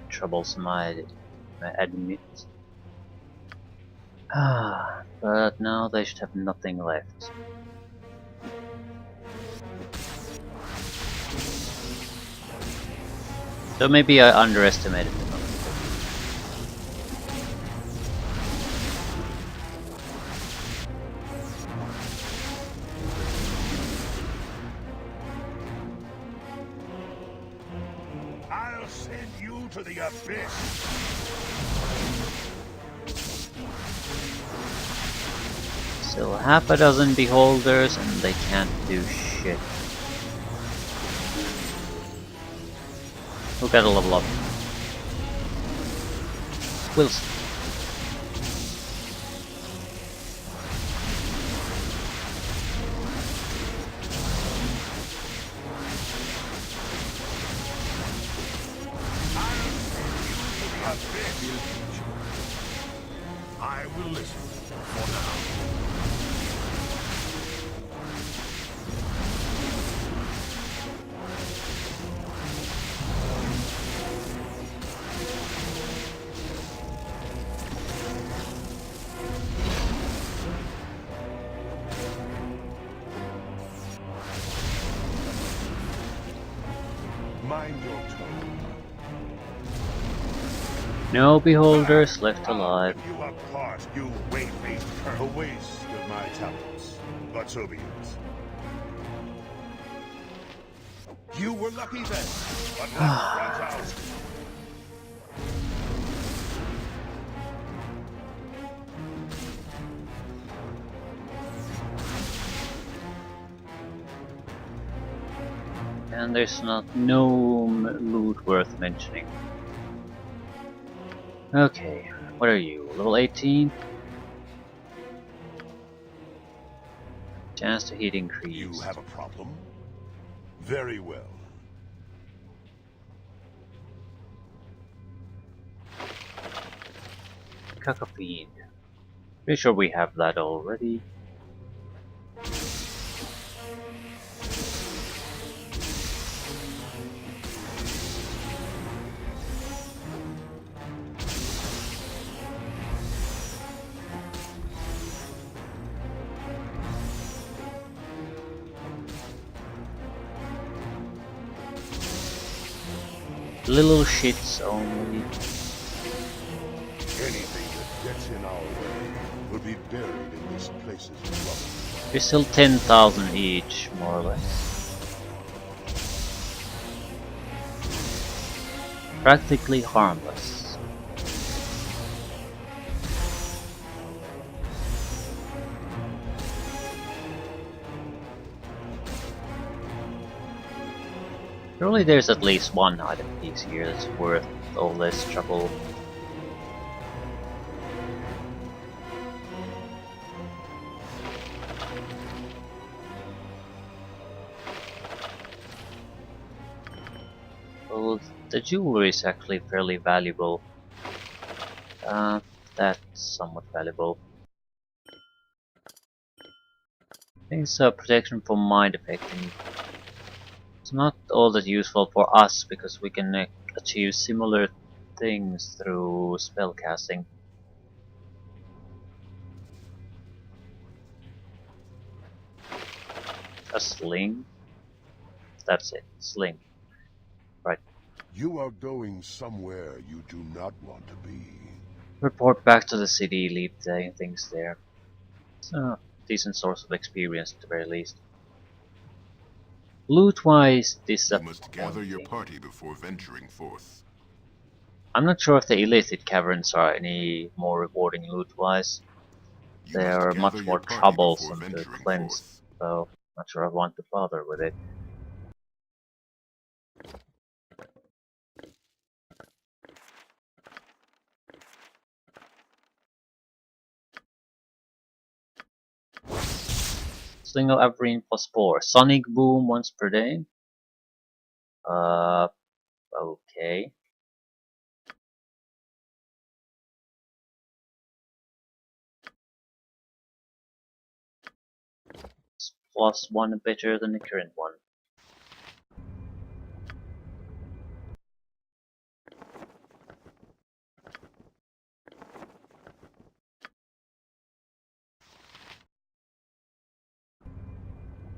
[SPEAKER 4] Troublesome, I admit. But now they should have nothing left. So maybe I underestimated them.
[SPEAKER 1] I'll send you to the abyss.
[SPEAKER 4] Still half a dozen beholders and they can't do shit. Who gotta level up? Wilson.
[SPEAKER 1] I will listen for now. Mind your tone.
[SPEAKER 4] No beholders left alive.
[SPEAKER 1] If you are caught, you wave-faced cur. A waste of my talents. But so be it. You were lucky then, but luck runs out.
[SPEAKER 4] And there's no loot worth mentioning. Okay, what are you? Level 18? Chance to hit increased.
[SPEAKER 1] You have a problem? Very well.
[SPEAKER 4] Cacophene. Pretty sure we have that already. Little shits only.
[SPEAKER 1] Anything that gets in our way will be buried in this place's rubble.
[SPEAKER 4] We're still 10,000 each, more or less. Practically harmless. Surely there's at least one item piece here that's worth all this trouble. Well, the jewelry is actually fairly valuable. That's somewhat valuable. I think it's a protection from mind affecting. It's not all that useful for us because we can achieve similar things through spellcasting. A sling? That's it, sling. Right.
[SPEAKER 1] You are going somewhere you do not want to be.
[SPEAKER 4] Report back to the city, leave the things there. It's a decent source of experience at the very least. Loot-wise, this
[SPEAKER 6] You must gather your party before venturing forth.
[SPEAKER 4] I'm not sure if the illicit caverns are any more rewarding loot-wise. They are much more troublesome to cleanse, so not sure I want to bother with it. Sling of Averine +4. Sonic Boom once per day. Okay. It's +1 better than the current one.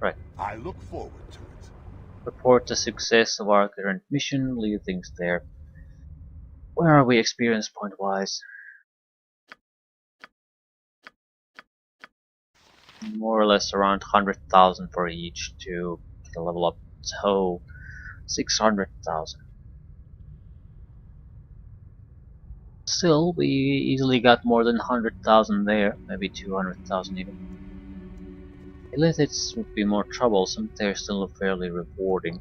[SPEAKER 4] Right.
[SPEAKER 1] I look forward to it.
[SPEAKER 4] Report the success of our current mission, leave things there. Where are we experience point wise? More or less around 100,000 for each to get a level up, so 600,000. Still, we easily got more than 100,000 there, maybe 200,000 even. Illithits would be more troublesome, they're still fairly rewarding.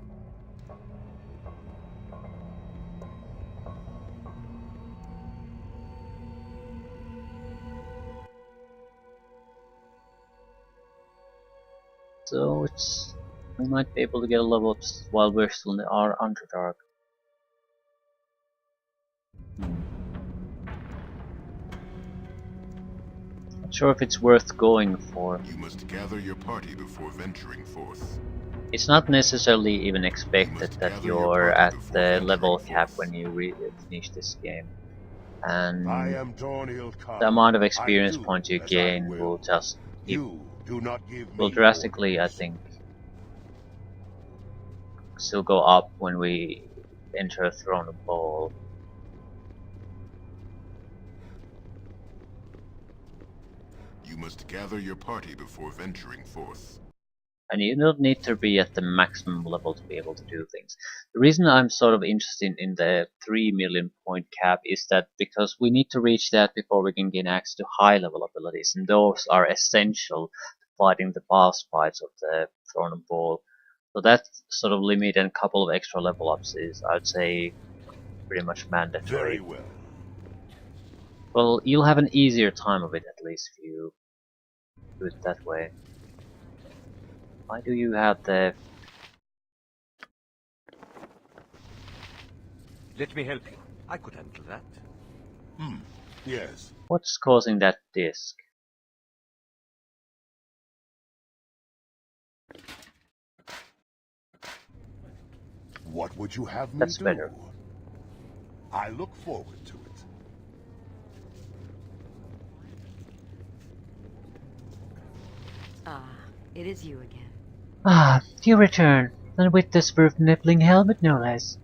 [SPEAKER 4] So we might be able to get a level up while we're still in our Underdark. Not sure if it's worth going for.
[SPEAKER 6] You must gather your party before venturing forth.
[SPEAKER 4] It's not necessarily even expected that you're at the level cap when you finish this game. And the amount of experience points you gain will just drastically, I think, still go up when we enter a throne of ball.
[SPEAKER 6] You must gather your party before venturing forth.
[SPEAKER 4] And you don't need to be at the maximum level to be able to do things. The reason I'm sort of interested in the 3 million point cap is that because we need to reach that before we can gain access to high level abilities, and those are essential to fighting the boss fights of the Throne of Ball. So that sort of limit and couple of extra level ups is, I'd say, pretty much mandatory.
[SPEAKER 1] Very well.
[SPEAKER 4] Well, you'll have an easier time of it at least if you do it that way. Why do you have the...
[SPEAKER 7] Let me help you. I could handle that.
[SPEAKER 1] Yes.
[SPEAKER 4] What's causing that disc?
[SPEAKER 1] What would you have me
[SPEAKER 4] That's
[SPEAKER 1] do?
[SPEAKER 4] better.
[SPEAKER 1] I look forward to it.
[SPEAKER 8] Ah, it is you again.
[SPEAKER 3] Ah, you return, and with the swerve-nippling helmet no less.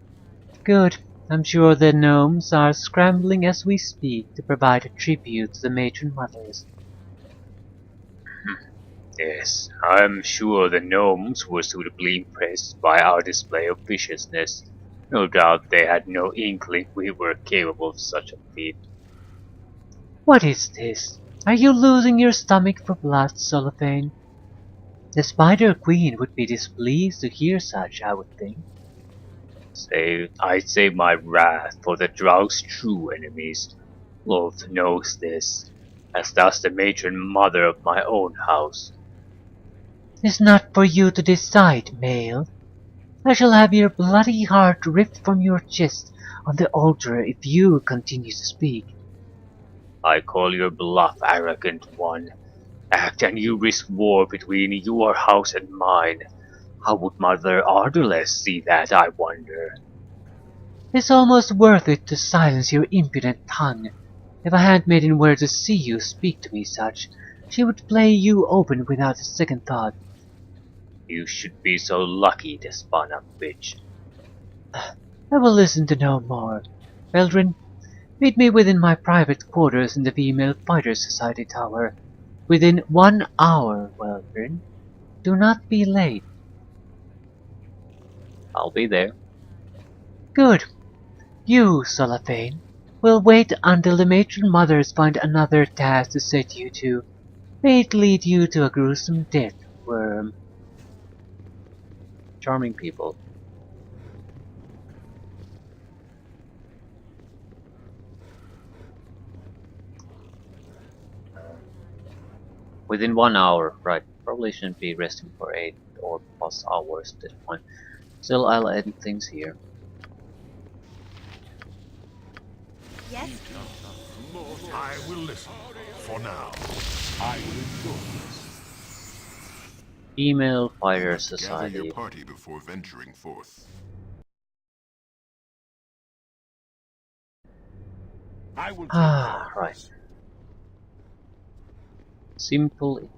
[SPEAKER 3] Good. I'm sure the gnomes are scrambling as we speak to provide a tribute to the matron mothers.
[SPEAKER 4] Yes, I'm sure the gnomes were suitably impressed by our display of viciousness. No doubt they had no inkling we were capable of such a feat.
[SPEAKER 3] What is this? Are you losing your stomach for blood, Solophane? The Spider Queen would be displeased to hear such, I would think.
[SPEAKER 4] I'd save my wrath for the Drow's true enemies. Lord knows this, as does the matron mother of my own house.
[SPEAKER 3] It's not for you to decide, male. I shall have your bloody heart ripped from your chest on the altar if you continue to speak.
[SPEAKER 4] I call your bluff, arrogant one. Act and you risk war between your house and mine. How would Mother Arduless see that, I wonder?
[SPEAKER 3] It's almost worth it to silence your impudent tongue. If a handmaiden were to see you speak to me such, she would flay you open without a second thought.
[SPEAKER 4] You should be so lucky, despondent bitch.
[SPEAKER 3] I will listen to no more. Veldrin, meet me within my private quarters in the Female Fighters Society Tower. Within 1 hour, Veldrin. Do not be late.
[SPEAKER 4] I'll be there.
[SPEAKER 3] Good. You, Solophane, will wait until the matron mothers find another task to set you to. May it lead you to a gruesome death, worm.
[SPEAKER 4] Charming people. Within 1 hour, right. Probably shouldn't be resting for 8 or plus hours at this point. Still, I'll end things here.
[SPEAKER 8] Yes?
[SPEAKER 1] I will listen. For now, I will enjoy this.
[SPEAKER 4] Female
[SPEAKER 6] You
[SPEAKER 4] Fighter
[SPEAKER 6] must gather
[SPEAKER 4] Society.
[SPEAKER 6] your party before venturing forth.
[SPEAKER 1] I will take care
[SPEAKER 3] Ah,
[SPEAKER 1] of
[SPEAKER 3] right.
[SPEAKER 1] this.
[SPEAKER 4] Simple